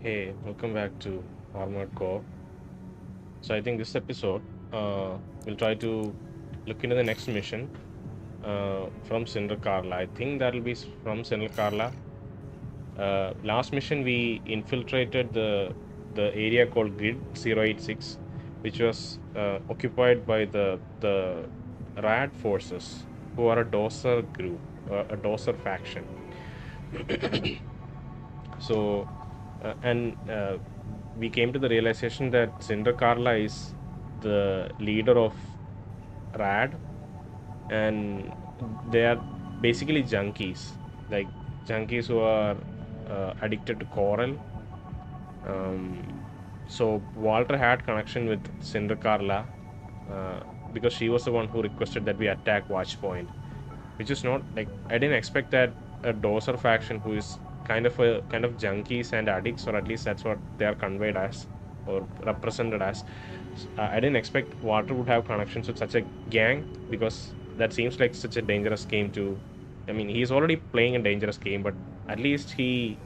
Hey, welcome back to Armored Core. So I think this episode, we'll try to look into the next mission from Cinder Carla. I think that'll be from Cinder Carla. Last mission we infiltrated the area called Grid 086, which was occupied by the Rad forces, who are a Doser group, a Doser faction. So, we came to the realization that Cinder Carla is the leader of Rad, and they are basically junkies, like junkies who are addicted to coral. So Walter had connection with Cinder Carla because she was the one who requested that we attack Watchpoint, which is not like I didn't expect that a doser faction who is kind of junkies and addicts, or at least that's what they are conveyed as or represented as. I didn't expect Walter would have connections with such a gang, because that seems like such a dangerous game to. I mean, he's already playing a dangerous game, but at least he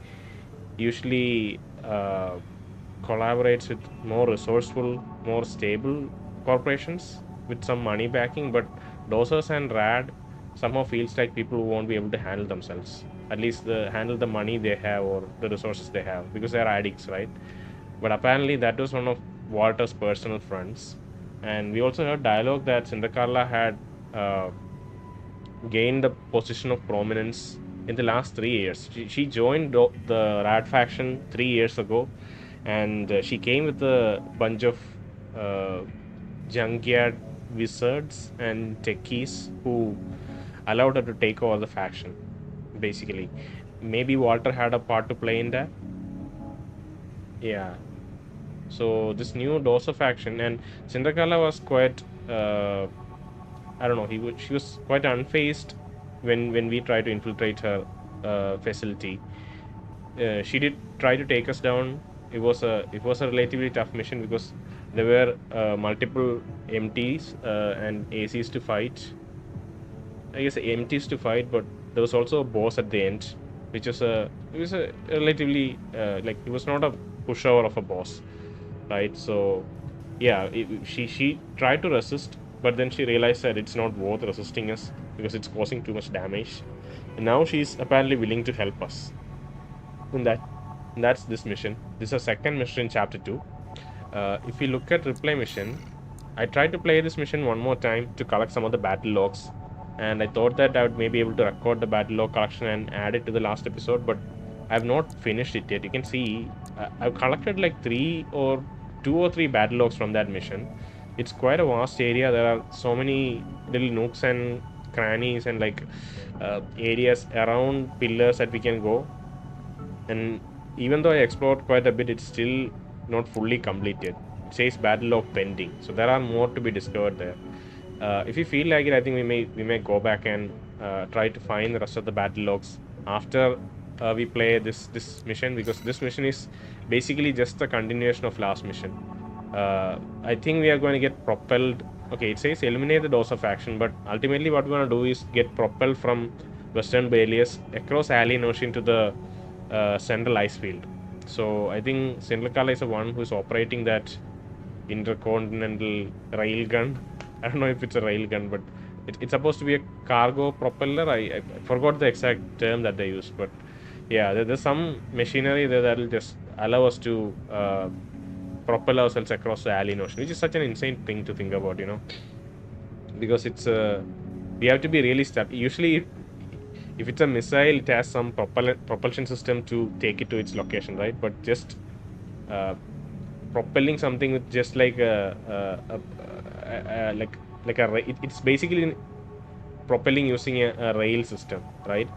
usually collaborates with more resourceful, more stable corporations with some money backing. But Dosers and Rad somehow feels like people who won't be able to handle themselves, at least handle the money they have or the resources they have, because they're addicts, right? But apparently that was one of Walter's personal friends. And we also heard dialogue that Cindercarla had uh, gained the position of prominence in the last 3 years. She joined the Rad faction 3 years ago, and she came with a bunch of uh, junkyard wizards and techies who allowed her to take over the faction. Basically, maybe Walter had a part to play in that. Yeah. So this new Dosa faction, and Cinderella was quite I don't know. She was quite unfazed when we tried to infiltrate her facility. She did try to take us down. It was a relatively tough mission because there were multiple MTs and ACs to fight. I guess MTs to fight, but there was also a boss at the end, which was a relatively like it was not a pushover of a boss, right? So yeah, she tried to resist, but then she realized that it's not worth resisting us because it's causing too much damage. And now she's apparently willing to help us. And that's this mission. This is a second mission in chapter 2. If we look at replay mission, I tried to play this mission one more time to collect some of the battle logs, and I thought that I would maybe able to record the battle log collection and add it to the last episode, but I have not finished it yet. You can see I've collected like 2 or 3 battle logs from that mission. It's quite a vast area. There are so many little nooks and crannies and like areas around pillars that we can go. And even though I explored quite a bit, it's still not fully completed. It says battle log pending, so there are more to be discovered there. If you feel like it, I think we may go back and try to find the rest of the battle logs after we play this mission, because this mission is basically just a continuation of last mission. I think we are going to get propelled. Okay, it says eliminate the dose of action, but ultimately what we're going to do is get propelled from Western Balius across Alien Ocean to the central ice field. So I think Sindlakala is the one who's operating that intercontinental railgun. I don't know if it's a railgun, but it's supposed to be a cargo propeller. I forgot the exact term that they use, but yeah, there's some machinery there that'll just allow us to propel ourselves across the alien ocean, which is such an insane thing to think about, because it's we have to be really stable. Usually, if it's a missile, it has some propulsion system to take it to its location, right? But just uh, propelling something with just like it's basically propelling using a rail system, right?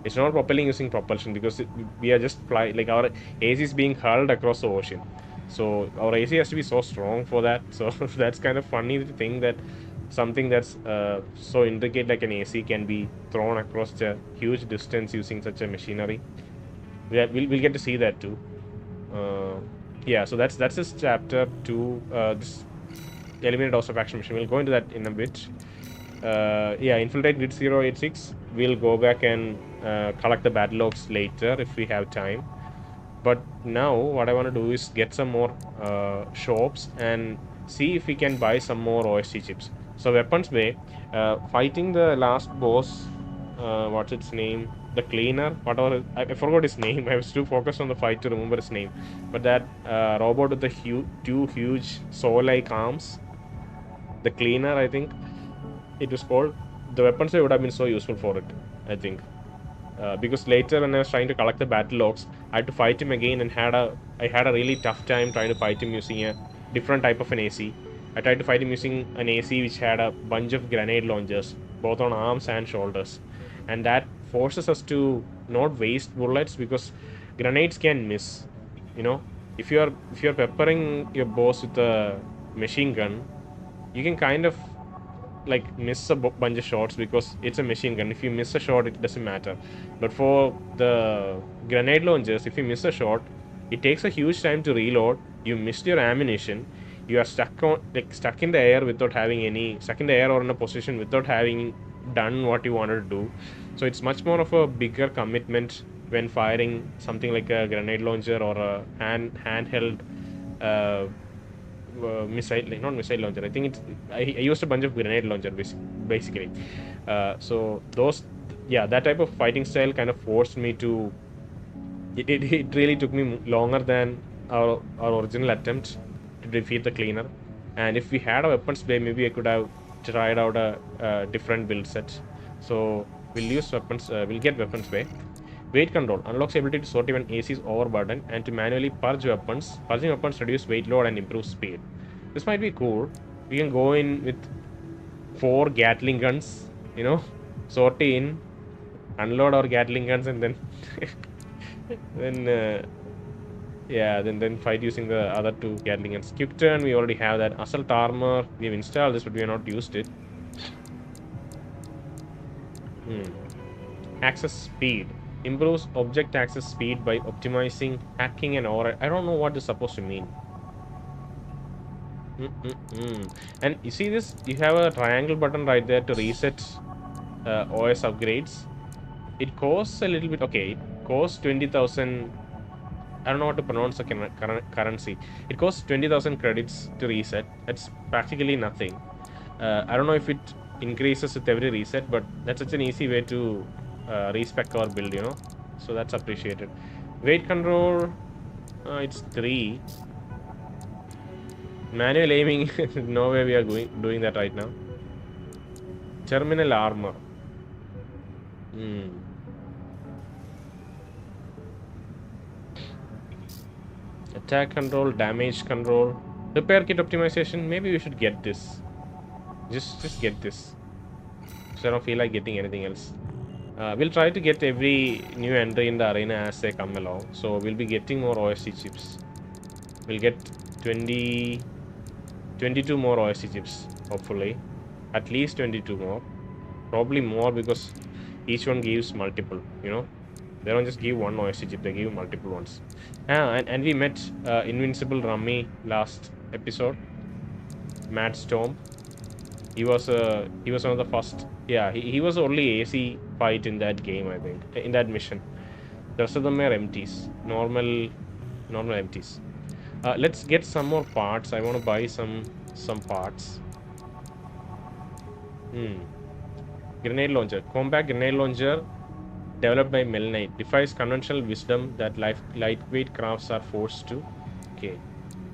It's not propelling using propulsion, because we are just fly, like our AC is being hurled across the ocean. So our AC has to be so strong for that. So that's kind of funny to think that something that's so intricate like an AC can be thrown across a huge distance using such a machinery. We'll get to see that too. Uh, yeah, so that's this chapter 2. This eliminate house of action mission. We'll go into that in a bit. Yeah, infiltrate grid 086. We'll go back and collect the battle logs later if we have time. But now what I want to do is get some more shops and see if we can buy some more OST chips. So weapons bay, fighting the last boss, what's its name? The cleaner, whatever. I forgot his name. I was too focused on the fight to remember his name. But that robot with the two huge saw-like arms, the cleaner, I think it was called. The weapons bay would have been so useful for it, I think. Because later when I was trying to collect the battle logs, I had to fight him again and I had a really tough time trying to fight him using a different type of an AC. I tried to fight him using an AC which had a bunch of grenade launchers, both on arms and shoulders. And that forces us to not waste bullets because grenades can miss. You know, if you're peppering your boss with a machine gun, you can kind of like miss a bunch of shots because it's a machine gun. If you miss a shot, it doesn't matter. But for the grenade launchers, if you miss a shot, it takes a huge time to reload. You missed your ammunition. You are stuck in the air without having any stuck in the air or in a position without having done what you wanted to do. So it's much more of a bigger commitment when firing something like a grenade launcher or a handheld uh, missile, like not missile launcher. I think it's I used a bunch of grenade launcher basically. So those, yeah, that type of fighting style kind of forced me to. It really took me longer than our original attempt to defeat the cleaner. And if we had a weapons bay, maybe I could have tried out a different build set. So we'll use weapons. We'll get weapons bay. Weight control unlocks ability to sort even AC's overburden and to manually purge weapons. Purging weapons reduce weight load and improve speed. This might be cool. We can go in with 4 Gatling guns, sort in, unload our Gatling guns, and then then yeah, then fight using the other 2 Gatling guns. Quick turn, we already have that. Assault armor, we have installed this, but we have not used it. Access speed. Improves object access speed by optimizing hacking and override. I don't know what this is supposed to mean. And you see this? You have a triangle button right there to reset OS upgrades. It costs a little bit. Okay, it costs 20,000. I don't know how to pronounce the currency. It costs 20,000 credits to reset. That's practically nothing. I don't know if it increases with every reset, but that's such an easy way to respec our build, so that's appreciated. Weight control, it's 3. Manual aiming, no way we are doing that right now. Terminal armor. Attack control, damage control, repair kit optimization. Maybe we should get this. Just get this. So I don't feel like getting anything else. We'll try to get every new entry in the arena as they come along. So we'll be getting more OST chips. We'll get 22 more OST chips, hopefully. At least 22 more. Probably more because each one gives multiple, They don't just give one OST chip, they give multiple ones. And we met Invincible Rummy last episode. Mad Storm. He was one of the first. Yeah, he was the only AC fight in that game, I think. In that mission. The rest of them are empties. Normal empties. Let's get some more parts. I want to buy some parts. Grenade launcher. Combat grenade launcher developed by Melanite. Defies conventional wisdom that lightweight crafts are forced to. Okay.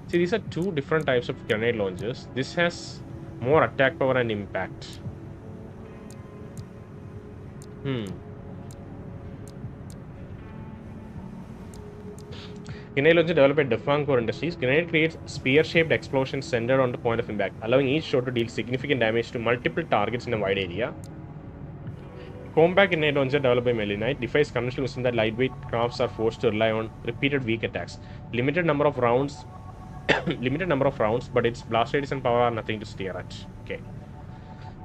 See, these are 2 different types of grenade launchers. This has more attack power and impact. Grenade launcher developed by Defang Core Industries. Grenade creates spear-shaped explosions centered on the point of impact, allowing each shot to deal significant damage to multiple targets in a wide area. Combat grenade launcher developed by Melanite defies conventional wisdom that lightweight crafts are forced to rely on repeated weak attacks. Limited number of rounds, but its blast radius and power are nothing to stare at. Okay.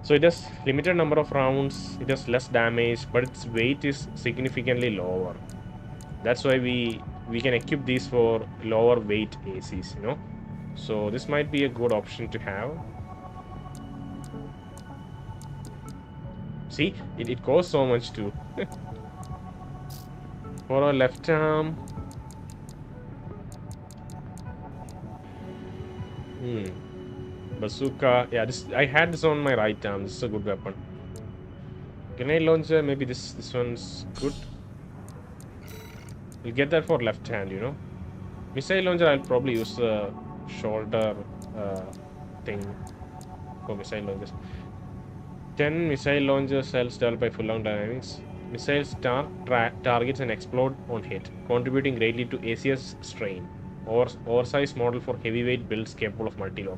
So it has limited number of rounds, it has less damage, but its weight is significantly lower. That's why we can equip these for lower weight ACs, So this might be a good option to have. See, it costs so much too. For our left arm, Bazooka. Yeah, this I had this on my right arm. This is a good weapon. Grenade launcher. Maybe this one's good. We'll get that for left hand. You know. Missile launcher. I'll probably use the shoulder thing for missile launchers. 10 missile launcher cells developed by full-on dynamics. Missiles targets and explode on hit, contributing greatly to ACS strain. Oversized model for heavyweight builds capable of multi-load.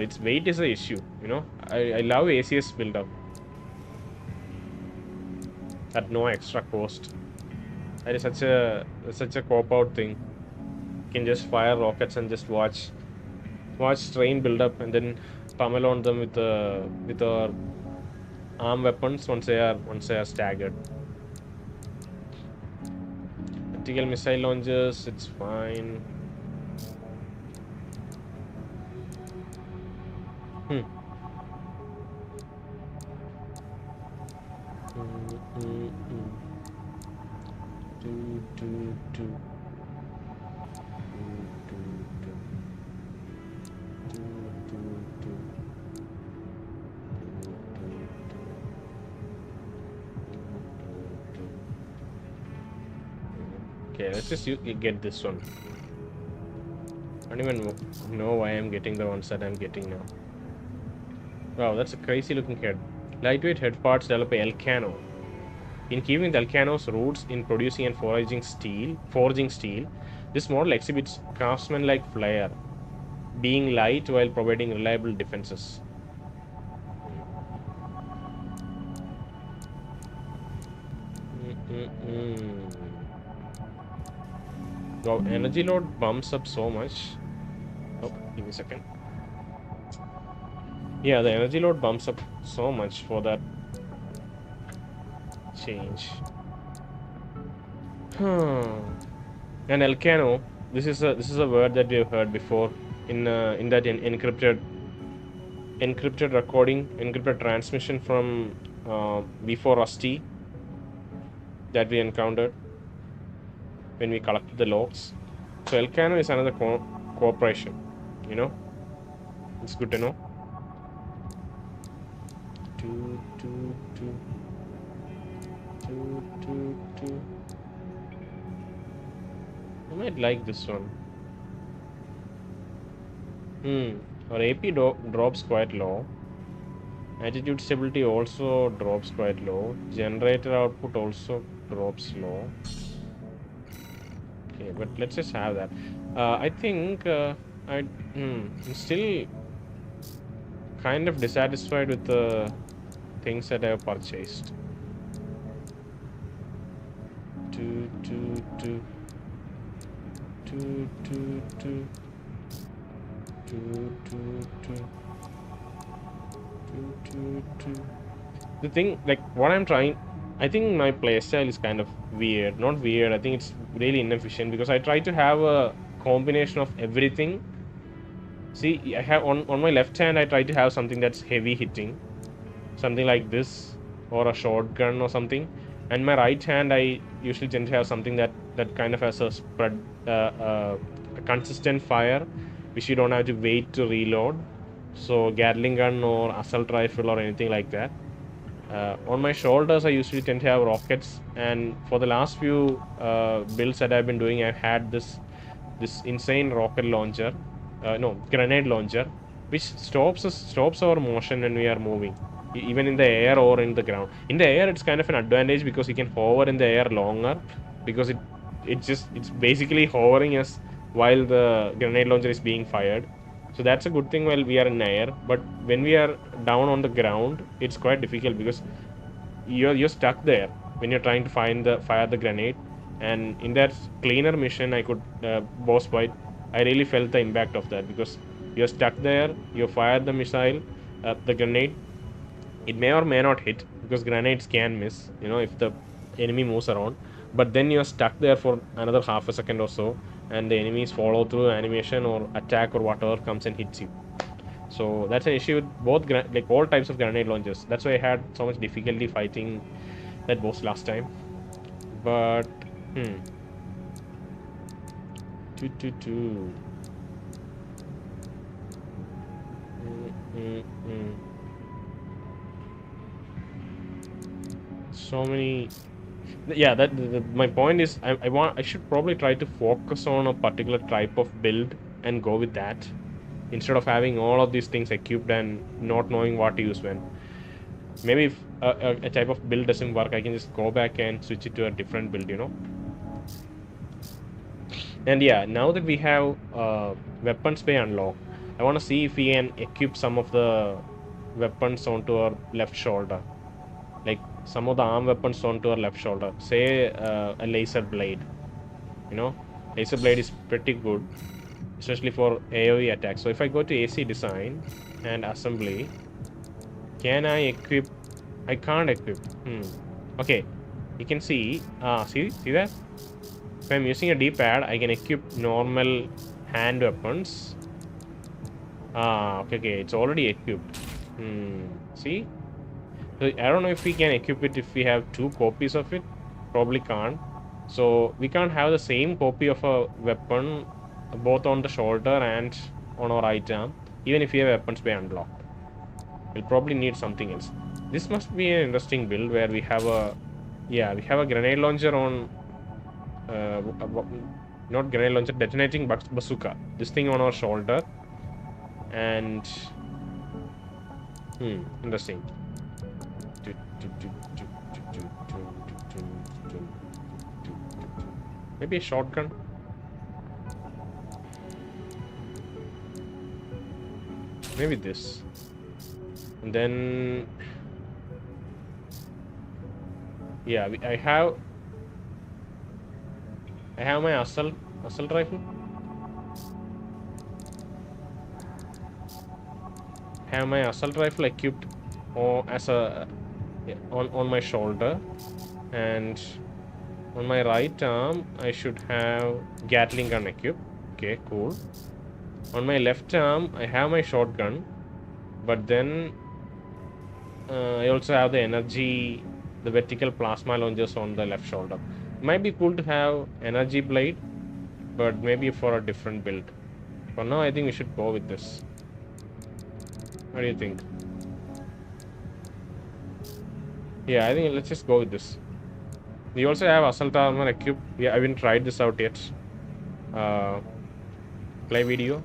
Its weight is the issue, you know. I love ACS build-up at no extra cost. That is such a cop-out thing. You can just fire rockets and just watch strain build up and then pummel on them with our arm weapons once they are staggered. Vertical missile launchers, it's fine. Okay, let's just get this one. I don't even know why I'm getting the ones that I'm getting now. Wow, that's a crazy looking head. Lightweight head parts developed by Elcano. In keeping with Elcano's roots in producing and forging steel, this model exhibits craftsman-like flair, being light while providing reliable defenses. Wow, energy load bumps up so much. Oh, give me a second. Yeah, the energy load bumps up so much for that change. And Elcano, this is a word that we've heard before in that encrypted recording, encrypted transmission from before Rusty that we encountered when we collected the logs. So Elcano is another cooperation, you know. It's good to know. I might like this one. Our AP drops quite low. Attitude stability also drops quite low. Generator output also drops low. Okay, but let's just have that. I think I'm still kind of dissatisfied with the things that I have purchased. The thing, like, what I'm trying, I think my playstyle is kind of weird. Not weird, I think it's really inefficient because I try to have a combination of everything. See, I have on my left hand, I try to have something that's heavy hitting, something like this, or a shotgun or something. And my right hand, I usually tend to have something that kind of has a spread, a consistent fire, which you don't have to wait to reload. So Gatling gun or assault rifle or anything like that. On my shoulders, I usually tend to have rockets, and for the last few builds that I've been doing, I've had this insane rocket launcher, grenade launcher, which stops our motion when we are moving, even in the air or in the ground. In the air, it's kind of an advantage because you can hover in the air longer, because it's basically hovering us while the grenade launcher is being fired. So that's a good thing while we are in air, but when we are down on the ground, it's quite difficult because you're stuck there when you're trying to fire the grenade. And in that cleaner mission, I could boss fight, I really felt the impact of that because you're stuck there, you fire the missile, the grenade, it may or may not hit because grenades can miss, you know, if the enemy moves around. But then you're stuck there for another half a second or so, and the enemies follow through animation or attack or whatever comes and hits you. So that's an issue with both like all types of grenade launchers. That's why I had so much difficulty fighting that boss last time. But Mm-mm. So many. Yeah, my point is, I should probably try to focus on a particular type of build and go with that instead of having all of these things equipped and not knowing what to use when. Maybe if a type of build doesn't work, I can just go back and switch it to a different build, you know. And yeah, now that we have weapons bay unlocked, I want to see if we can equip some of the weapons onto our left shoulder. Like some of the arm weapons onto our left shoulder. Say a laser blade. You know, laser blade is pretty good, especially for AoE attacks. So if I go to AC design and assembly, can I equip? I can't equip. Okay, you can see. See that? If I'm using a D-pad, I can equip normal hand weapons. Okay, it's already equipped. See? So I don't know if we can equip it if we have two copies of it. Probably can't. So we can't have the same copy of a weapon both on the shoulder and on our right arm, even if we have weapons by unlocked. We'll probably need something else. This must be an interesting build where we have a grenade launcher on not grenade launcher, detonating bazooka. This thing on our shoulder and interesting. Maybe a shotgun. Maybe this. And then yeah, I have my assault rifle. Have my assault rifle equipped as a on my shoulder, and on my right arm I should have Gatling gun equipped. Okay, cool. On my left arm I have my shotgun, but then I also have the vertical plasma launchers on the left shoulder. Might be cool to have energy blade, but maybe for a different build. For now, I think we should go with this. What do you think? Yeah, I think let's just go with this. We also have assault armor equipped. Yeah, I haven't tried this out yet. Play video.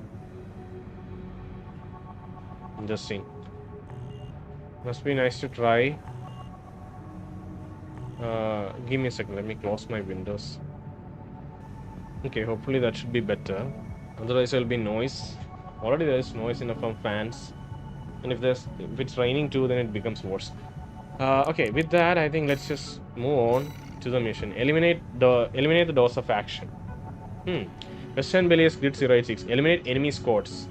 Interesting. Must be nice to try. Give me a second. Let me close my windows. Okay, hopefully that should be better. Otherwise, there will be noise. Already there is noise enough from fans. And if it's raining too, then it becomes worse. Okay, with that, I think let's just move on to the mission. Eliminate the dose of action. Western Belias Grid 086. Eliminate enemy squads.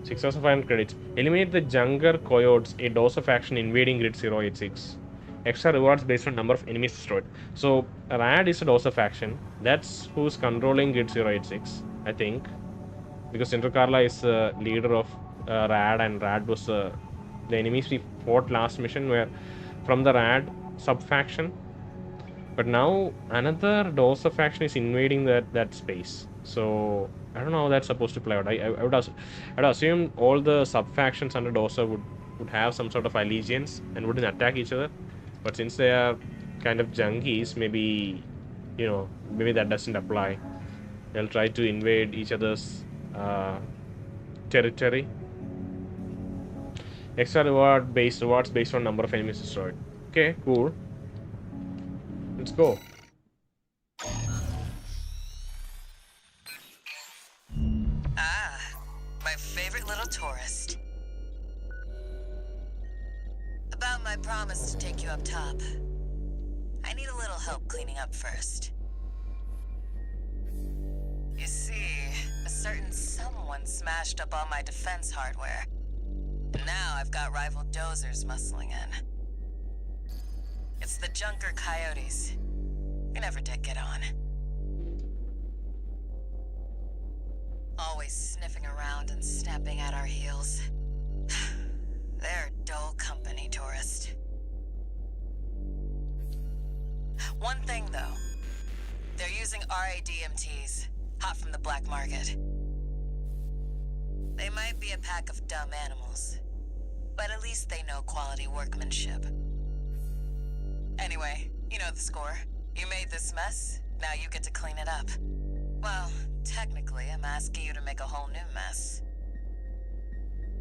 6,500 credits. Eliminate the Junker Coyotes. A dose of action invading Grid 086. Extra rewards based on number of enemies destroyed. So Rad is a dose of action. That's who's controlling Grid 086, I think. Because Cinder Carla is the leader of Rad, and Rad was the enemies we fought last mission were from the Rad sub-faction. But now another dose of faction is invading that space. So I don't know how that's supposed to play out. I'd assume all the sub-factions under Dosa would have some sort of allegiance and wouldn't attack each other. But since they are kind of junkies, maybe that doesn't apply. They'll try to invade each other's territory. Extra rewards based on number of enemies destroyed. Okay, cool. Let's go. My favorite little tourist. About my promise to take you up top. I need a little help cleaning up first. You see, a certain someone smashed up all my defense hardware. And now I've got rival dozers muscling in. It's the Junker Coyotes. We never did get on. Always sniffing around and snapping at our heels. They're dull company, tourist. One thing, though. They're using RADMTs, hot from the black market. They might be a pack of dumb animals, But at least they know quality workmanship. Anyway, you know the score. You made this mess, now you get to clean it up. Well, technically, I'm asking you to make a whole new mess.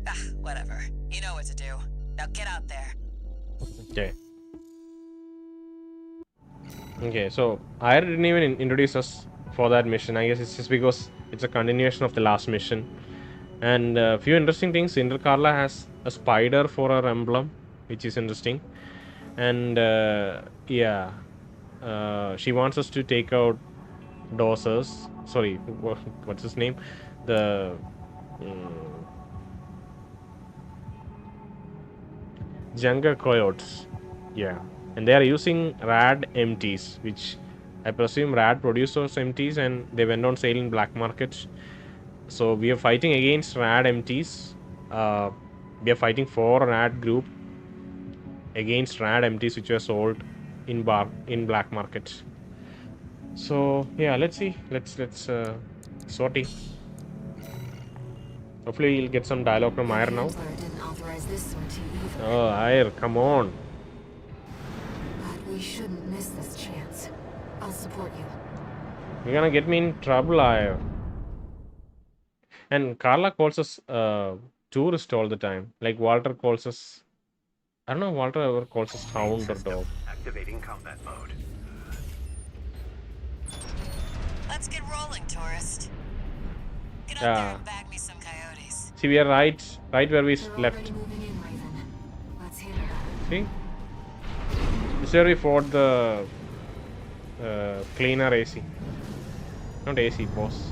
Ah, whatever. You know what to do. Now get out there. Okay. Okay, so Ayre didn't even introduce us for that mission. I guess it's just because it's a continuation of the last mission. And a few interesting things. Cinder Carla has a spider for her emblem, which is interesting. And yeah, she wants us to take out Dawsers. Sorry, what's his name? The Jungle Coyotes. Yeah, and they are using rad MTs, which I presume rad produced those MTs and they went on sale in black market. So we are fighting against rad MTs. We are fighting for rad group against rad MTs which were sold in black market. So yeah, let's see. Let's sorting. Hopefully you'll get some dialogue from Ayre now. Oh, Ayre, come on. We shouldn't miss this chance. I'll support you. You're gonna get me in trouble, Ayre. And Carla calls us tourist all the time. Like Walter calls us. I don't know if Walter ever calls us hound or dog. Activating combat mode. Let's get rolling, tourist. Get up there and bag me some coyotes. See, we are right where we left. Let's hit her. See? This is where we fought the cleaner AC. Not AC, boss.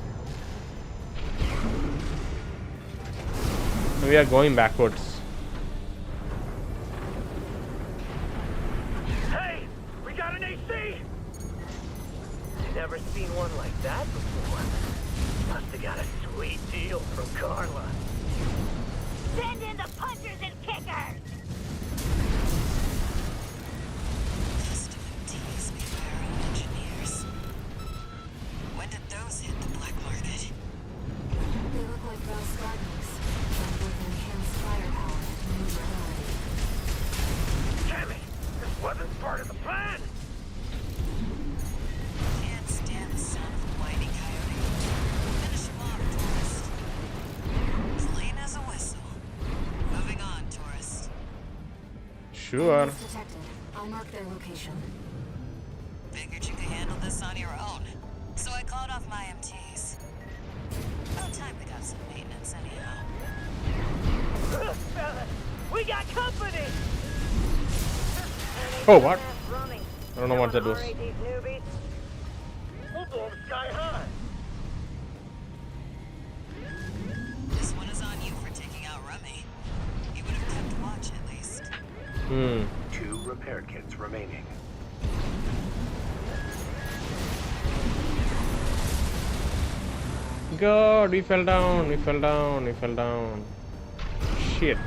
We are going backwards. Hey, we got an AC! Never seen one like that before. Must have got a sweet deal from Carla. Send in the punchers and kickers! Custom MTs made by our own engineers. When did those hit the black market? They look like BAWS Gardens, but with enhanced firepower and maneuverability. Damn it! This wasn't part of the plan! Can't stand the sound of a whiny coyote. Finish him off, tourist. Clean as a whistle. Moving on, tourist. Sure. Enemies detected. I'll mark their location. Figured you could handle this on your own. So I called off my MTs. About time we got some maintenance anyhow. Fellas, we got company! Oh, what? I don't know what that was. We'll blow them sky high! This one is on you for taking out Rummy. You would have kept watch at least. 2 repair kits remaining. God, we fell down. Shit.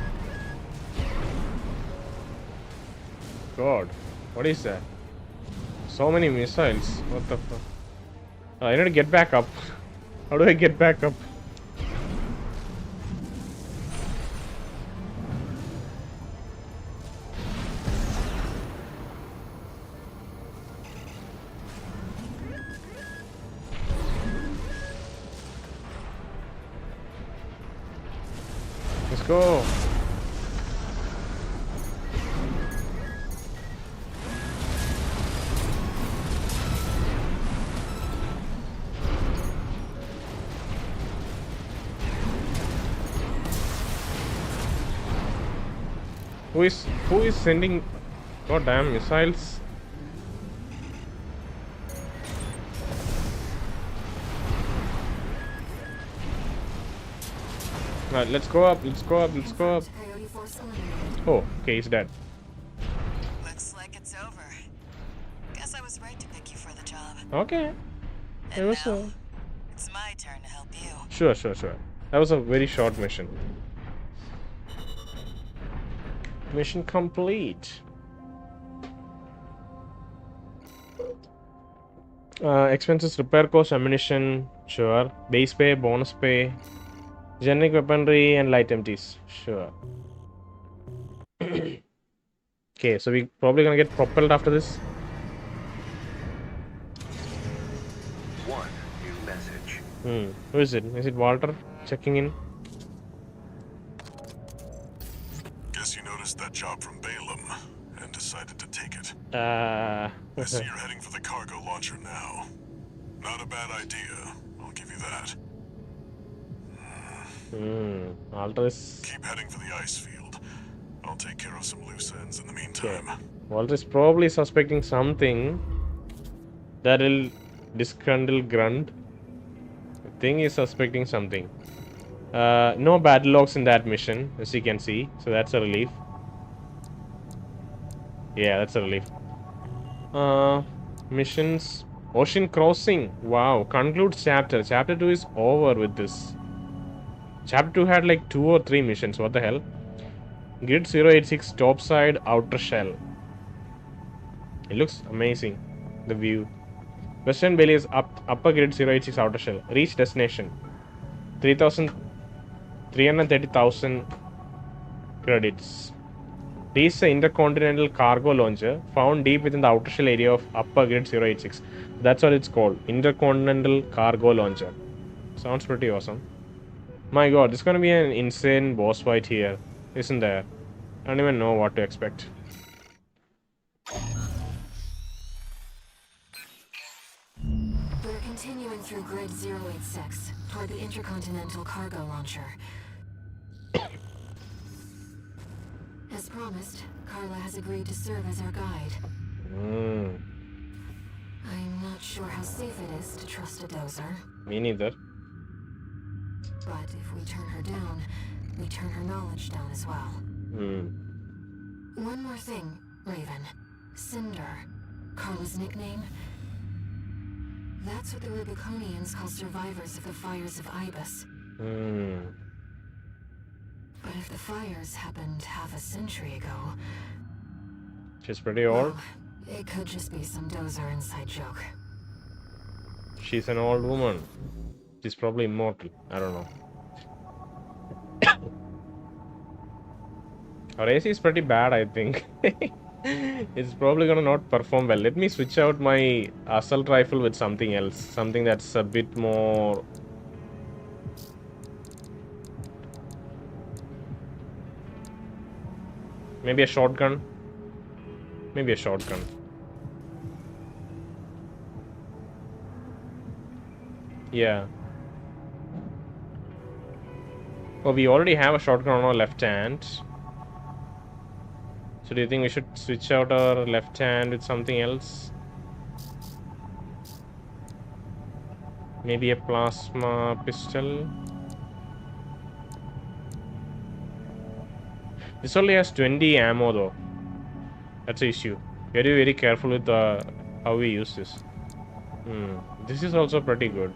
God, what is that? So many missiles. What the fuck? I need to get back up. How do I get back up? Let's go. Who is sending goddamn missiles? Alright, let's go up. Coyote force eliminated. Oh, okay, he's dead. Looks like it's over. Guess I was right to pick you for the job. Okay. It And was now, it's my turn to help you. Sure. That was a very short mission. Mission complete. Expenses, repair cost, ammunition, sure. Base pay, bonus pay, generic weaponry, and light empties, sure. Okay, so we probably gonna get propelled after this. One new message. Who is it? Is it Walter checking in? Guess you noticed that job from Balaam and decided to take it. Uh, I see you're heading for the cargo launcher now. Not a bad idea, I'll give you that. Walter is Keep heading for the ice field. I'll take care of some loose ends in the meantime. Walter is probably suspecting something that will disgruntle Grunt. I think he's suspecting something. No battle logs in that mission, as you can see, so that's a relief. Yeah, that's a relief. Missions. Ocean crossing. Wow. Concludes chapter. Chapter 2 is over with this. Chapter 2 had like 2 or 3 missions. What the hell? Grid 086 topside outer shell. It looks amazing. The view. Western Belly is upper grid 086 outer shell. Reach destination. 330,000 credits. Reach the intercontinental cargo launcher found deep within the outer shell area of upper grid 086. That's what it's called. Intercontinental cargo launcher. Sounds pretty awesome. My god, this is gonna be an insane boss fight here, isn't there? I don't even know what to expect. We're continuing through grid 086 toward the intercontinental cargo launcher. As promised, Carla has agreed to serve as our guide. I'm not sure how safe it is to trust a dozer. Me neither. But if we turn her down, we turn her knowledge down as well. One more thing, Raven. Cinder. Carla's nickname. That's what the Rubiconians call survivors of the fires of Ibis. But if the fires happened half a century ago... She's pretty old. Well, it could just be some dozer inside joke. She's an old woman. She's probably immortal. I don't know. Our AC is pretty bad, I think. It's probably gonna not perform well. Let me switch out my assault rifle with something else. Something that's a bit more... Maybe a shotgun. Maybe a shotgun. Yeah. Oh, we already have a shotgun on our left hand. So do you think we should switch out our left hand with something else? Maybe a plasma pistol? This only has 20 ammo though. That's the issue. We have to be very careful with how we use this. This is also pretty good.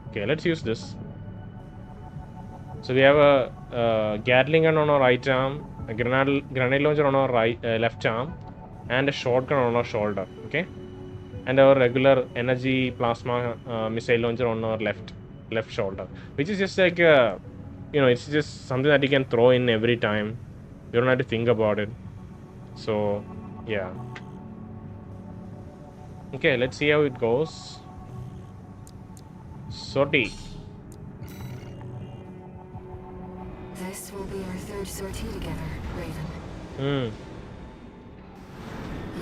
Okay, let's use this. So we have a Gatling gun on our right arm, a grenade launcher on our left arm, and a shotgun on our shoulder. Okay, and our regular energy plasma missile launcher on our left shoulder, which is just like it's just something that you can throw in every time. You don't have to think about it. So yeah. Okay, let's see how it goes. Sortie. This will be our third sortie together, Raven.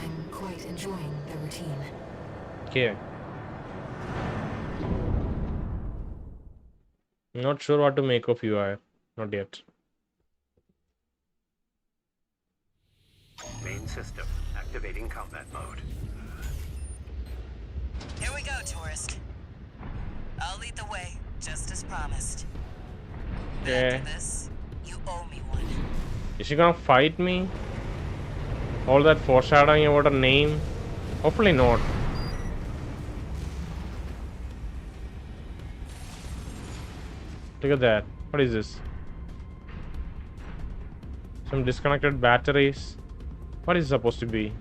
I'm quite enjoying the routine. Okay. Not sure what to make of you, Ayre. Not yet. Main system activating combat mode. Here we go, tourist. I'll lead the way, just as promised. But Okay. after this, you owe me one. Is she gonna fight me? All that foreshadowing about her name? Hopefully not. Look at that. What is this? Some disconnected batteries. What is it supposed to be?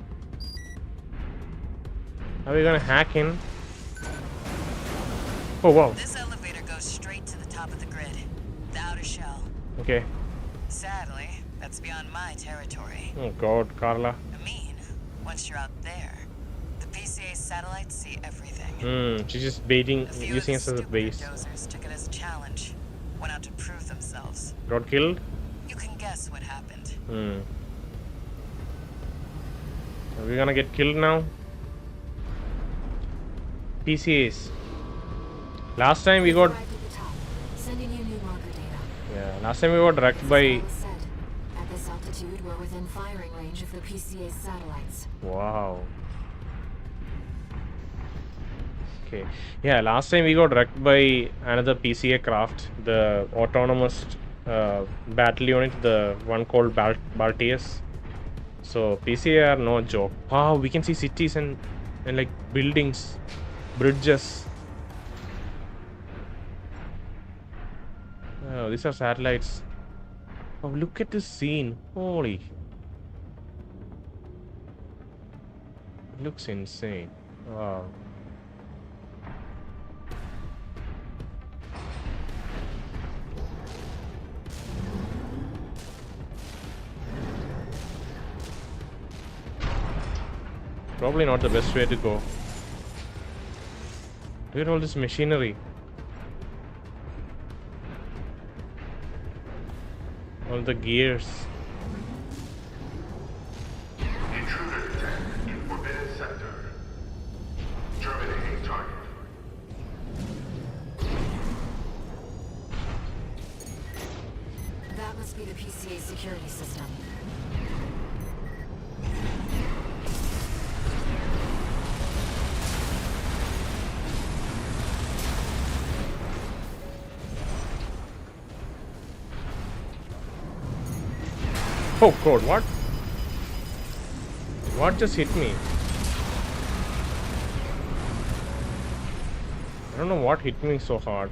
Are we gonna hack in? Oh wow. This elevator goes straight to the top of the grid, the outer shell. Okay. Sadly, at That's beyond my territory. Oh God, Carla. I mean, once you're out there, the PCA satellites see everything. She's just baiting, A few of using the us as a stupider base. dozers took it as a challenge, went out to prove themselves. Got killed? You can guess what happened. Are we gonna get killed now? PCAs. Last time we got... Arrived at the top. Sending you new marker data. Yeah, last time we got wrecked by... As Carla said, at this altitude, we're within firing range of the PCA's satellites. Wow. Okay. Yeah, last time we got wrecked by another PCA craft. The autonomous battle unit, the one called Baltius. So PCA are no joke. Wow, we can see cities and like buildings, bridges. Oh, these are satellites. Oh, look at this scene. Holy. It looks insane. Wow. Probably not the best way to go. Look at all this machinery. All the gears. Intruder detected in forbidden sector. Terminating target. That must be the PCA security system. Oh God, what? What just hit me? I don't know what hit me so hard.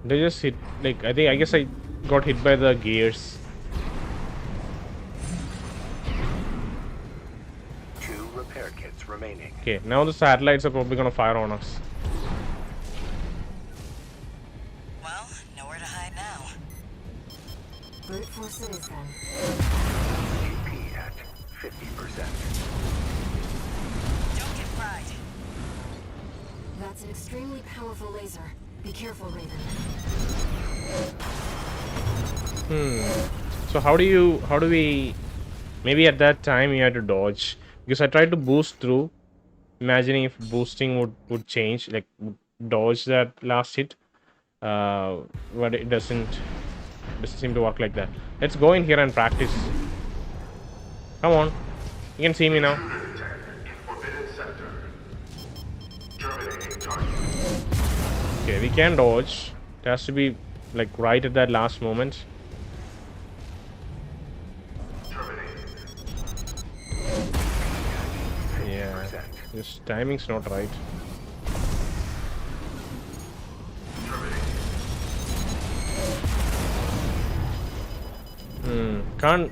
They just hit, like, I guess I got hit by the gears. 2 repair kits remaining. Okay, now the satellites are probably gonna fire on us. Well, nowhere to hide now. Brute force it is then. AP at 50%. Don't get fried. That's an extremely powerful laser. Be careful, Raven. So how do we, maybe at that time you had to dodge, because I tried to boost through, imagining if boosting would change, like dodge that last hit, but it doesn't seem to work like that. Let's go in here and practice. Come on, you can see me now. Intruder detected in forbidden sector. Terminating target. Okay, we can dodge. It has to be like right at that last moment. Terminating. Yeah, this timing's not right. Can't.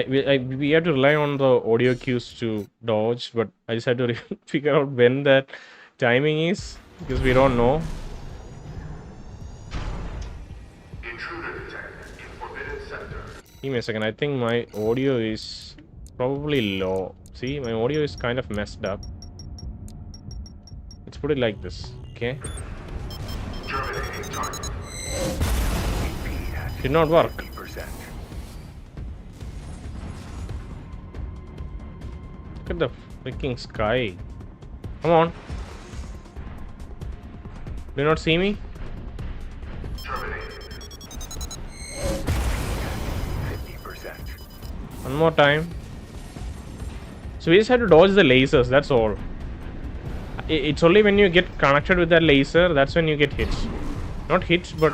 We have to rely on the audio cues to dodge, but I just had to figure out when that timing is, because we don't know. Intruder detected in forbidden sector. Give me a second. I think my audio is probably low. See, my audio is kind of messed up. Let's put it like this, okay? Terminating target. Did not work. 50%. Look at the freaking sky. Come on. Do you not see me? Terminating. 50%. One more time. So we just have to dodge the lasers, that's all. It's only when you get connected with that laser, that's when you get hit. Not hit, but...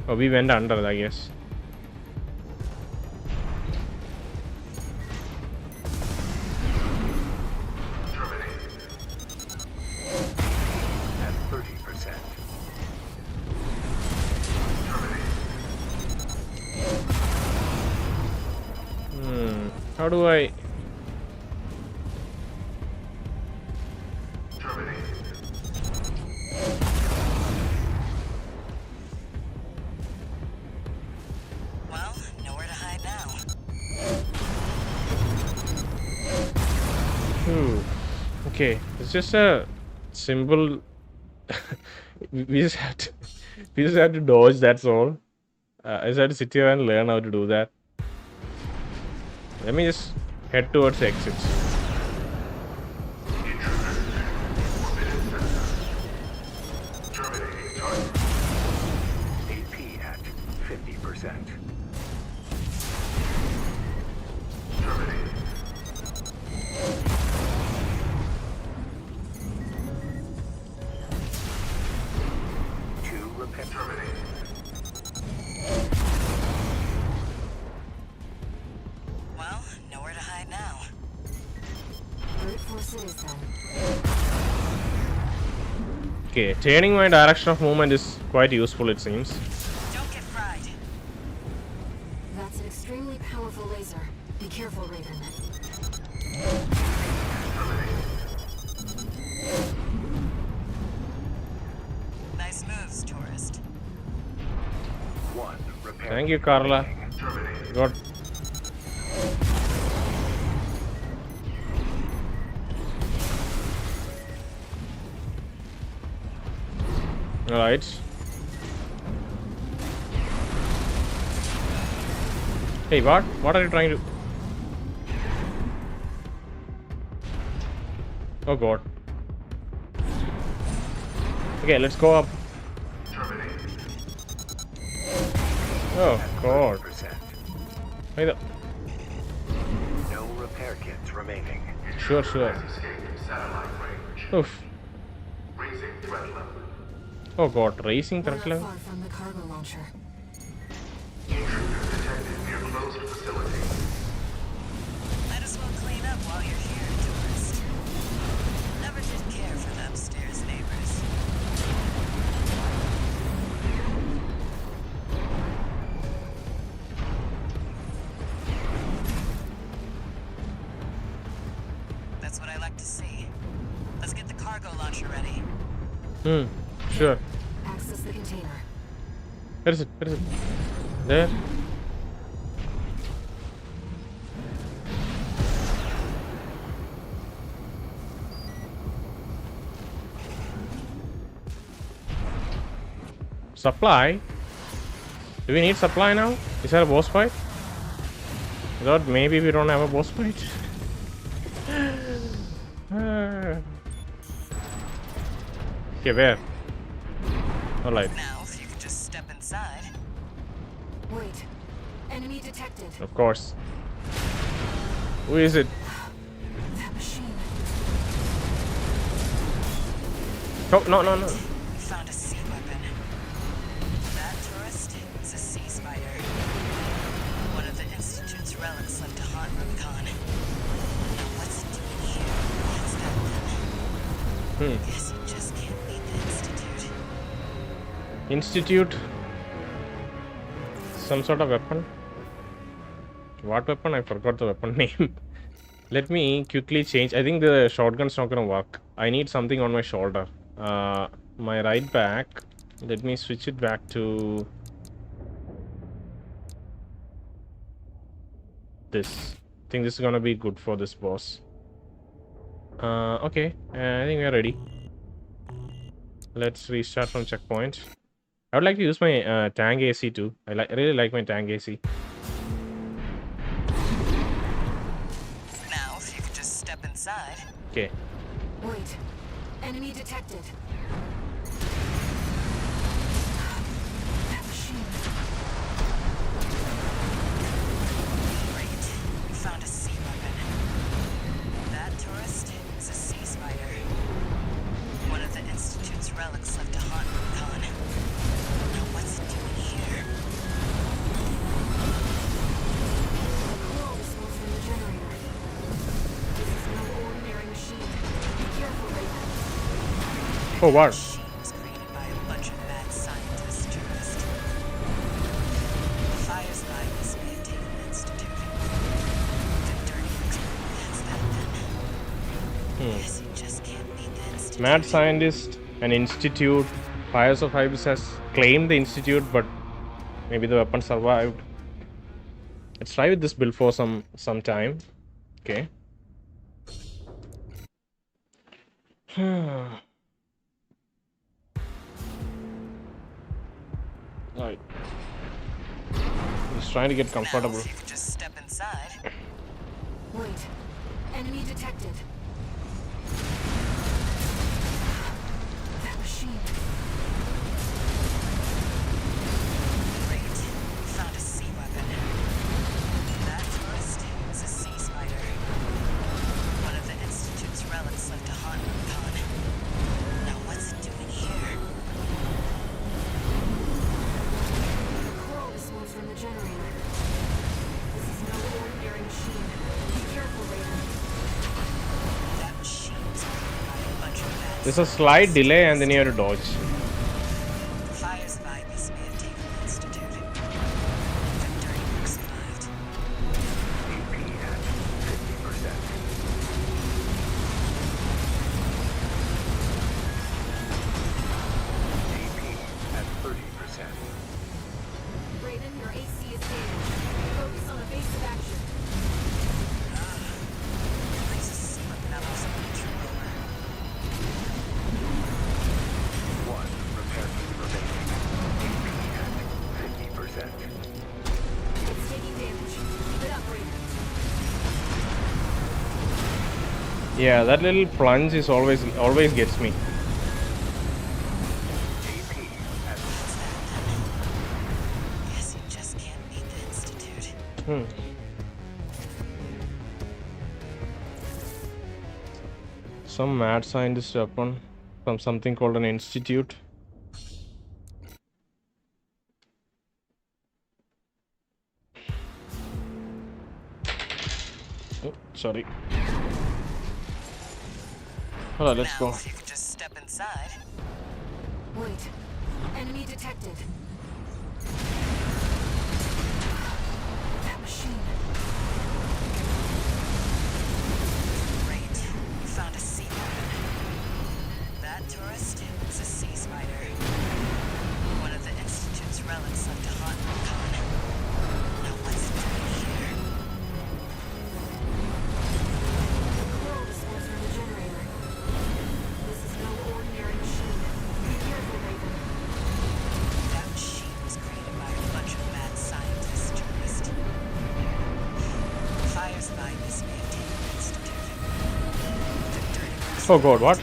Oh, we went under, I guess. At 30%. How do I? Well, nowhere to hide now. Okay, it's just a simple. we just have to. We just have to dodge. That's all. I just have to sit here and learn how to do that. Let me just head towards the exits. AP at 50%. Two repair. Well, nowhere to hide now. Brute force it is then. Okay, turning my direction of movement is quite useful, it seems. Don't get fried. That's an extremely powerful laser. Be careful, Raven. Nice moves, tourist. One repair. Thank you, kit Carla. remaining. Got. Alright. Hey, what? What are you trying to? Oh god. Okay, let's go up. Oh god. 30%. Wait up. No repair kits remaining. Sure. Oof. Oh god, racing We're threat not level. far from the cargo launcher. Might as well clean up while you're here, tourist. Never did care for the upstairs neighbors. That's what I like to see. Let's get the cargo launcher ready. Sure. Access the container. Where is it? There. Supply? Do we need supply now? Is there a boss fight? I thought maybe we don't have a boss fight. Okay, where? Alright, Now, if you could just step inside. Wait. Enemy detected. of course. Who is it? That machine. Oh, no. We found a sea weapon. That tourist is a sea spider. One of the Institute's relics left to haunt Rubicon. Now what's it doing here? What's that then? Guess it just can't lead the Institute. Institute? Some sort of weapon? What weapon? I forgot the weapon name. Let me quickly change. I think the shotgun's not gonna work. I need something on my shoulder. My right back. Let me switch it back to this. I think this is gonna be good for this boss. Okay. I think we're ready. Let's restart from checkpoint. I would like to use my tank AC too. I really like my tank AC. Now, if you could just step inside. Okay. Wait. Enemy detected. That machine. Great. We found a sea weapon. That tourist is a sea spider. One of the Institute's relics left to haunt Rubicon. Now what's it doing here? Cool smoke from the generator. This is no ordinary machine. Be careful, Raven. Oh wow. Machine was created by a bunch of mad scientists, tourist. The fires of Ibis may have taken the Institute. The Mad scientist, an institute. Fires of Ibis has claimed the institute, but maybe the weapon survived. Let's try with this build for some time. Okay. Alright. Just trying to get comfortable. Now, if you could just step inside. Wait. Enemy detected. That machine. Great. Found a sea weapon. That tourist is a sea spider. One of the Institute's relics left to haunt Rubicon. Now what's it doing here? Coral smoke from the generator. This is no ordinary machine. Be careful, Raven. That machine's owned by a bunch of bad There's a slight delay and then you have to dodge. The fires of Ibis may have taken the Institute. But dirty work survived. AP at 50%. AP at 30%. Raven, your AC is damaged. Focus on evasive action. There's a sea weapon out there on the trip over. One repair kit remaining. AP at 50%. It's taking damage. Keep it up, Raven. Yeah, that little plunge is always gets me. AP at Guess you just can't beat the Institute. Some mad scientist weapon from something called an institute. Oh, sorry. Alright, let's Now, go. if you could just step inside. Wait. Enemy detected. That machine. Great. You found a sea weapon. That tourist is a sea spider. One of the Institute's relics left to haunt Rubicon. Now what's it doing here? Coral smoke from the generator. This is no ordinary machine. Be careful, Raven. That machine was created by a bunch of mad scientists, tourists. Fires of Ibis may have taken the Institute. The dirty work Oh god, what?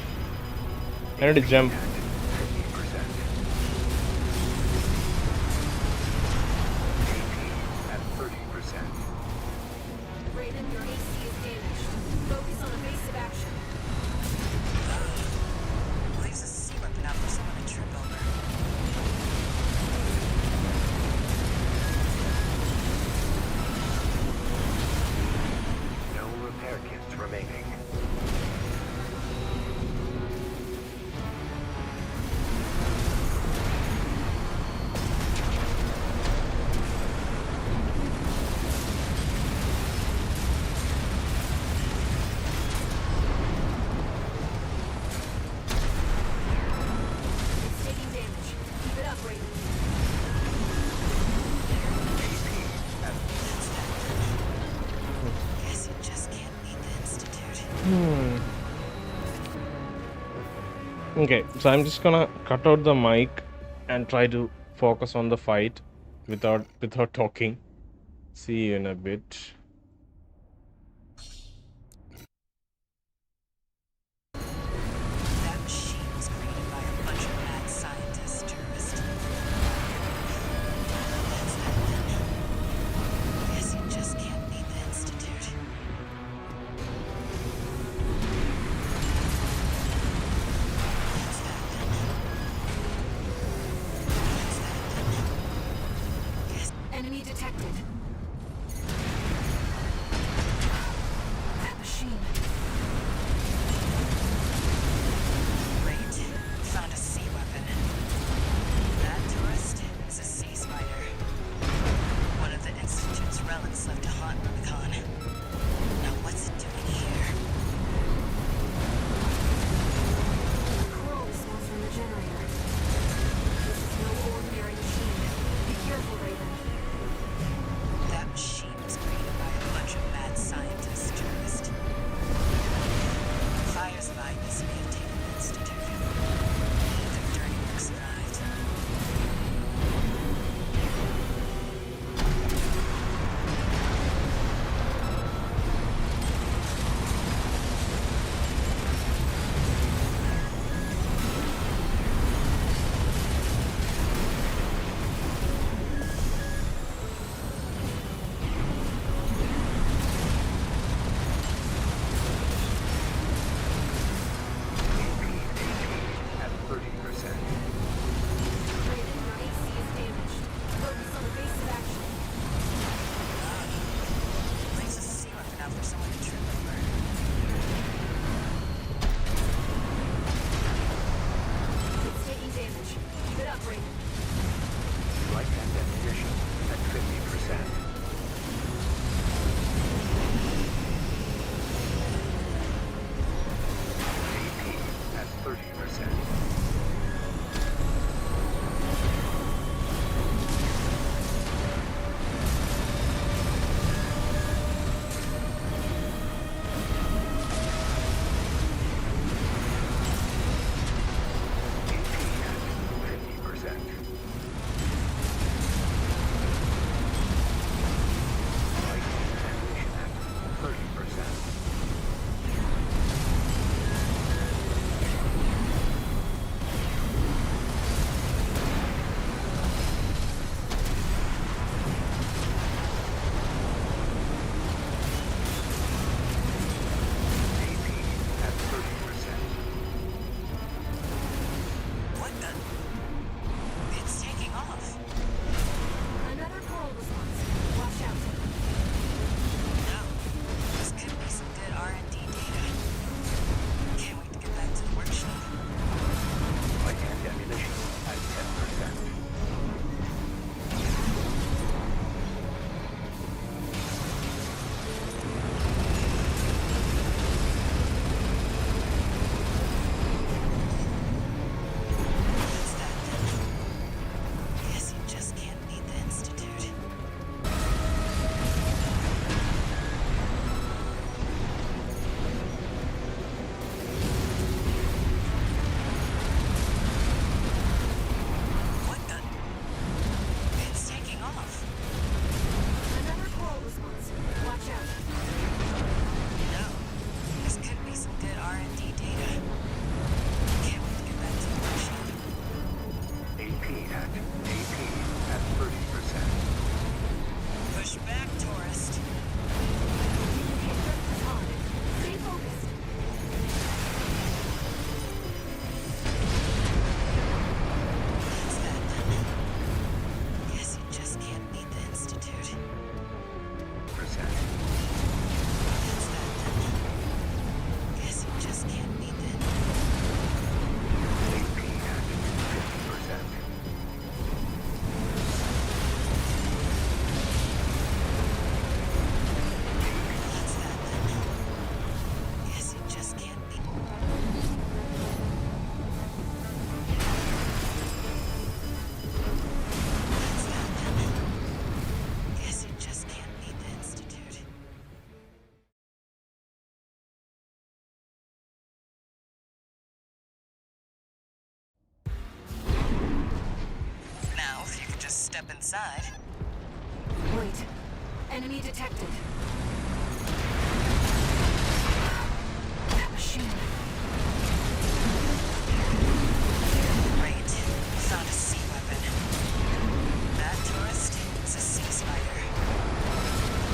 I need to jump. 50%. AP at 30%. Raven, your AC is damaged. Focus on evasive action. leaves a sea weapon out for someone to trip over. No repair kits remaining. It's taking damage. Keep it up, Raven. Guess you just can't beat the Institute. Okay, so I'm just gonna cut out the mic and try to focus on the fight without talking. See you in a bit. That machine was created by a bunch of mad scientists, tourists. That's that then. Guess you just can't beat the Institute. That's that then. That's that then. Guess Enemy detected. That machine. Great. Found a sea weapon. That tourist is a sea spider. One of the Institute's relics left to haunt Rubicon. Now what's it doing here? step inside. Wait. Enemy detected. That machine. Great. Found a sea weapon. That tourist is a sea spider.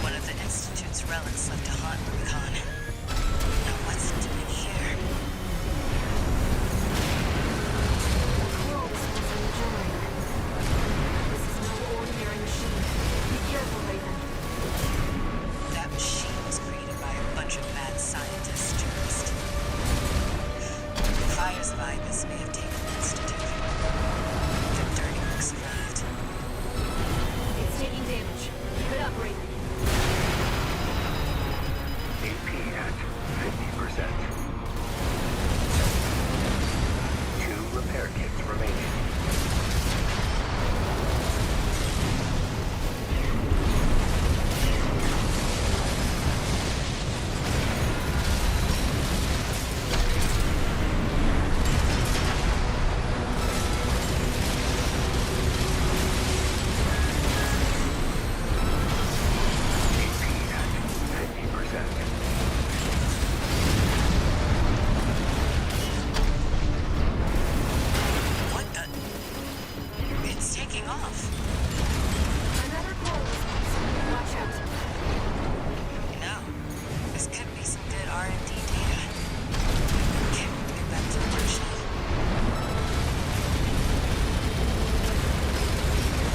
One of the Institute's relics left to haunt Rubicon. Now what's it doing here? Coral is from the generator. This is no ordinary machine. Be careful, Raven. That machine was created by a bunch of mad scientists, tourist. The fires of Ibis may have taken the Institute. Their dirty work survived. It's taking damage. Keep it up, Raven. AP at 50%. 2 repair kits remaining. AP at 50%. What the? It's taking off. Another coral response. Watch out. You know, this could be some good R&D data. Okay, get back to the workshop.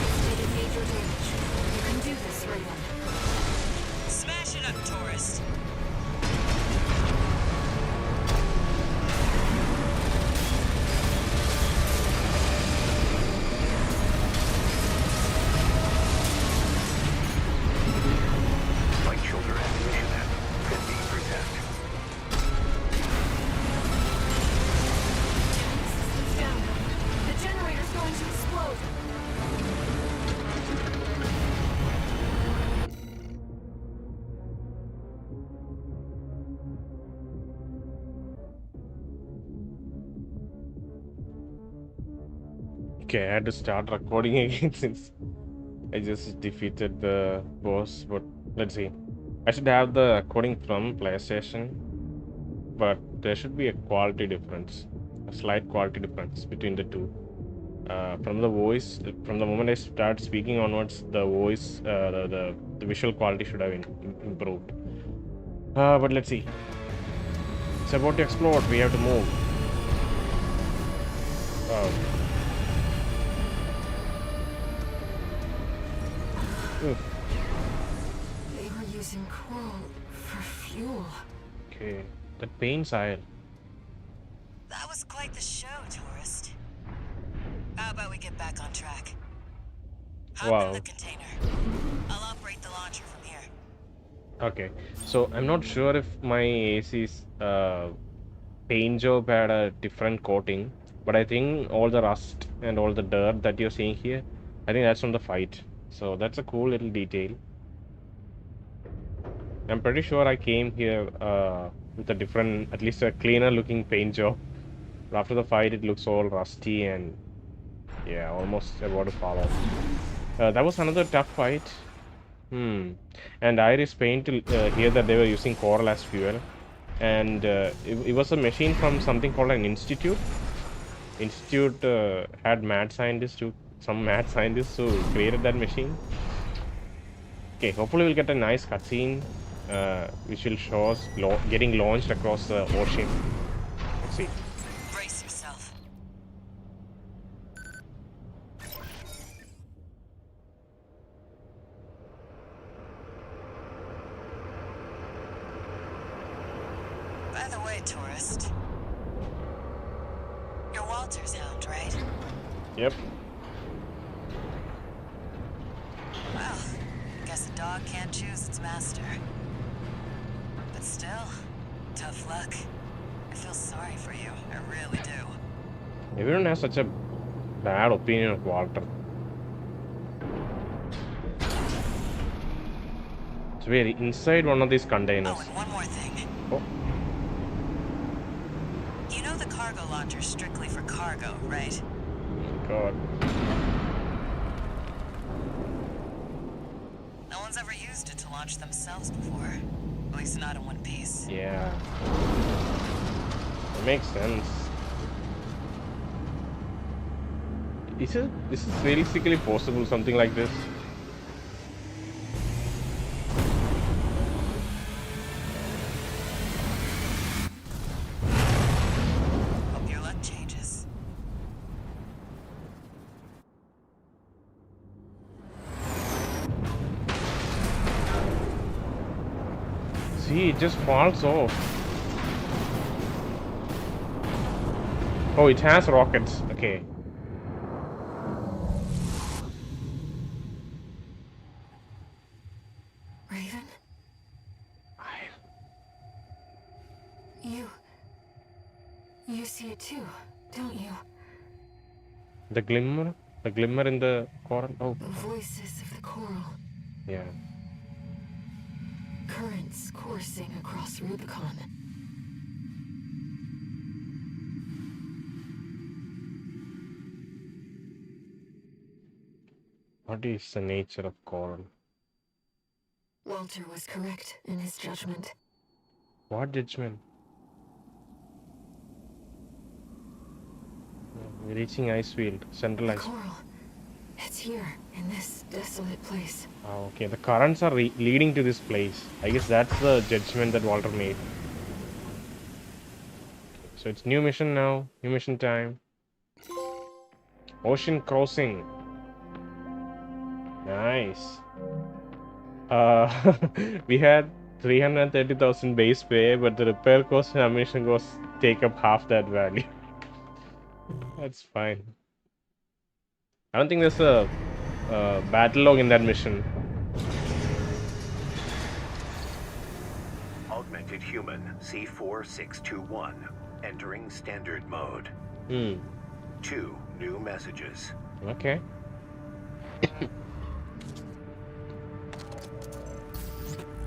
It's taking major damage. You can do this, Raven. Smash it up, tourist. Light shoulder activation at 50%. Systems down. The generator's going to explode. Okay, I had to start recording again since I just defeated the boss. But let's see. I should have the recording from PlayStation, but there should be a quality difference, a slight quality difference between the two. From the voice, from the moment I start speaking onwards, the voice, the visual quality should have improved. But let's see. It's about to explode. We have to move. Oof. They were using coral for fuel. Okay, that paints Ayre. That was quite the show, tourist. How about we get back on track? Hop in Wow. the container. I'll operate the launcher from here. Okay, so I'm not sure if my AC's paint job had a different coating, but I think all the rust and all the dirt that you're seeing here, I think that's from the fight. So that's a cool little detail. I'm pretty sure I came here with a different, at least a cleaner looking paint job. But after the fight, it looks all rusty and yeah, almost about to fall off. That was another tough fight. And Iris paint here that they were using coral as fuel, and it was a machine from something called an institute. Institute had some mad scientists who created that machine. Okay, hopefully we'll get a nice cutscene, which will show us getting launched across the ocean. Let's see. Brace yourself. By the way, tourist. You're Walter's hound, right? Yep. Well, guess a dog can't choose its master. But still, tough luck. I feel sorry for you. I really do. Everyone has such a bad opinion of Walter. So we're inside one of these containers. Oh, and one more thing. Oh, You know the cargo launcher's strictly for cargo, right? God. ever used it to launch themselves before. At least not in one piece. Yeah. It makes sense. Is this is realistically possible, something like this? Hope your luck changes. See, it just falls off. Oh, it has rockets. Okay. Raven? You see it too, don't you? The glimmer in the coral. Oh, The voices of the coral. yeah. Currents coursing across Rubicon. What is the nature of coral? Walter was correct in his judgment. What judgment? We're reaching Icefield, Central The Ice. coral. It's here, in this desolate place. Oh, okay, the currents are leading to this place. I guess that's the judgment that Walter made. So it's new mission now. New mission time. Ocean crossing. Nice. We had 330,000 base pay, but the repair cost and ammunition cost take up half that value. That's fine. I don't think there's a battle log in that mission. Augmented human C4621 entering standard mode. 2 new messages. Okay.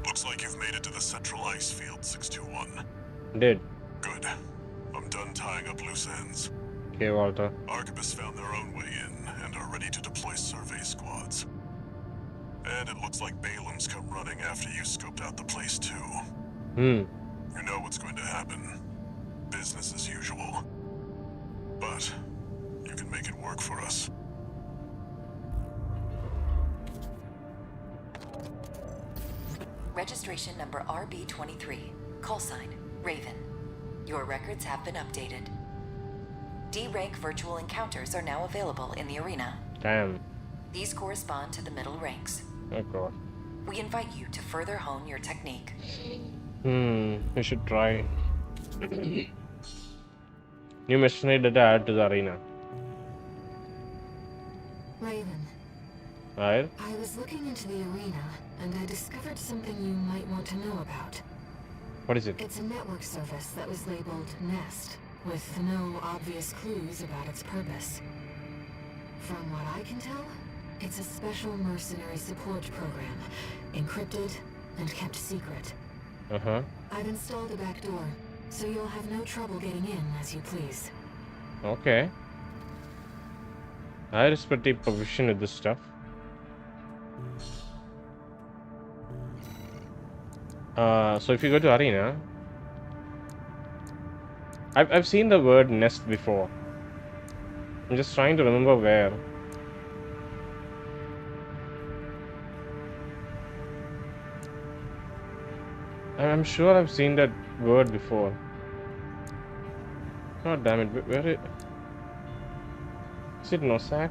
Looks like you've made it to the central ice field, 621. Did. Good. I'm done tying up loose ends. Okay, Walter. Ibis found their own way in and are ready to deploy survey squads. And it looks like Balaam's come running after you scoped out the place too. You know what's going to happen. Business as usual. But you can make it work for us. Registration number RB23. Call sign, Raven. Your records have been updated. D-rank virtual encounters are now available in the arena. Damn. These correspond to the middle ranks. Oh god. We invite you to further hone your technique. We should try. New missionary data add to the arena. Raven, Right? I was looking into the arena, and I discovered something you might want to know about. What is it? It's a network service that was labeled Nest, with no obvious clues about its purpose. From what I can tell, it's a special mercenary support program, encrypted and kept secret. I've installed a backdoor, so you'll have no trouble getting in as you please. Okay. I is pretty proficient with this stuff. So if you go to arena, I've seen the word nest before. I'm just trying to remember where. I'm sure I've seen that word before. God damn it! Where is it? Nosak?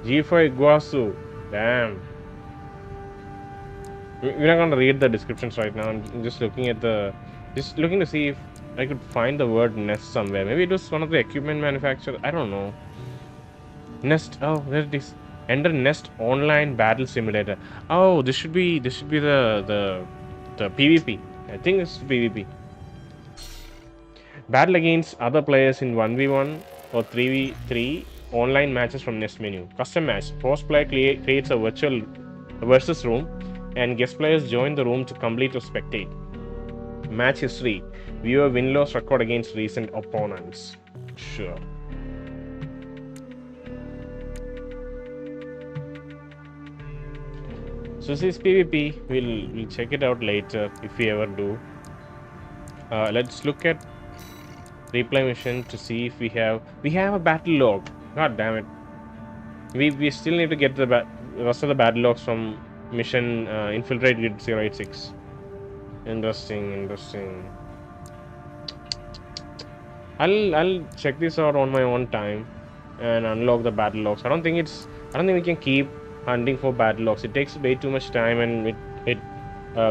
G4 Iguazu. Damn. We're not gonna read the descriptions right now. I'm just looking at just looking to see if I could find the word nest somewhere. Maybe it was one of the equipment manufacturers. I don't know. Nest. Oh, there it is. Enter Nest Online Battle Simulator. Oh, this should be the PvP. I think this is PvP. Battle against other players in 1v1 or 3v3 online matches from Nest menu. Custom match. Host player creates a virtual versus room, and guest players join the room to complete or spectate. Match history. View a win-loss record against recent opponents. Sure. So this is PvP. We'll check it out later if we ever do. Let's look at replay mission to see if we have a battle log. God damn it. We still need to get the rest of the battle logs from mission Infiltrate Grid 086. Interesting. I'll check this out on my own time and unlock the battle logs. I don't think we can keep hunting for battle logs. It takes way too much time, and it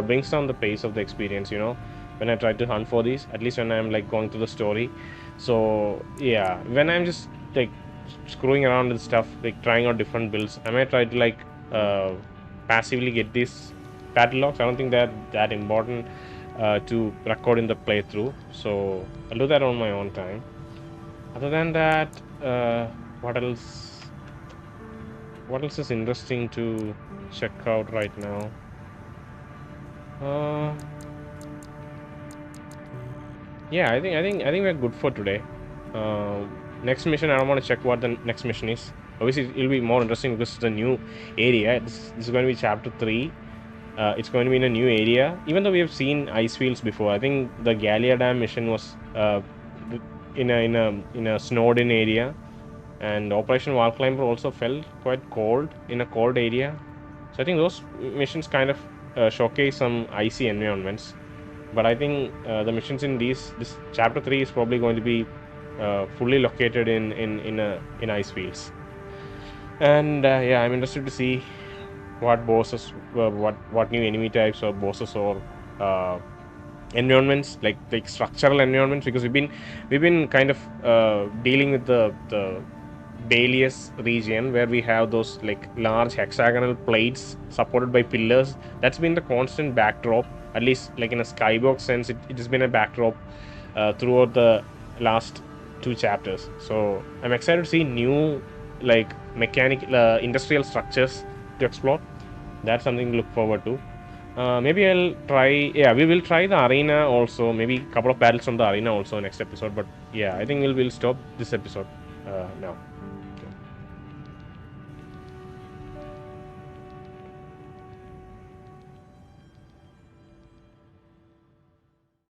brings down the pace of the experience, you know, when I try to hunt for these, at least when I'm like going through the story. So yeah, when I'm just like screwing around with stuff, like trying out different builds, I might try to like passively get these battle logs. I don't think they're that important to record in the playthrough, so I'll do that on my own time. Other than that, what else is interesting to check out right now? Yeah, I think we're good for today. Next mission, I don't want to check what the next mission is. Obviously it'll be more interesting because it's a new area. This is going to be chapter 3. It's going to be in a new area, even though we have seen ice fields before. I think the Gallia Dam mission was in a snowed-in area, and Operation Wall Climber also felt quite cold in a cold area. So I think those missions kind of showcase some icy environments. But I think the missions in this chapter 3 is probably going to be fully located in ice fields. And yeah, I'm interested to see what bosses, what new enemy types or bosses or environments, like structural environments, because we've been kind of dealing with the Balius region, where we have those like large hexagonal plates supported by pillars. That's been the constant backdrop, at least like in a skybox sense. It has been a backdrop throughout the last 2 chapters. So I'm excited to see new like mechanical industrial structures to explore. That's something to look forward to. Maybe I'll try, we will try the arena also, maybe a couple of battles from the arena also next episode. But yeah, I think we'll stop this episode now.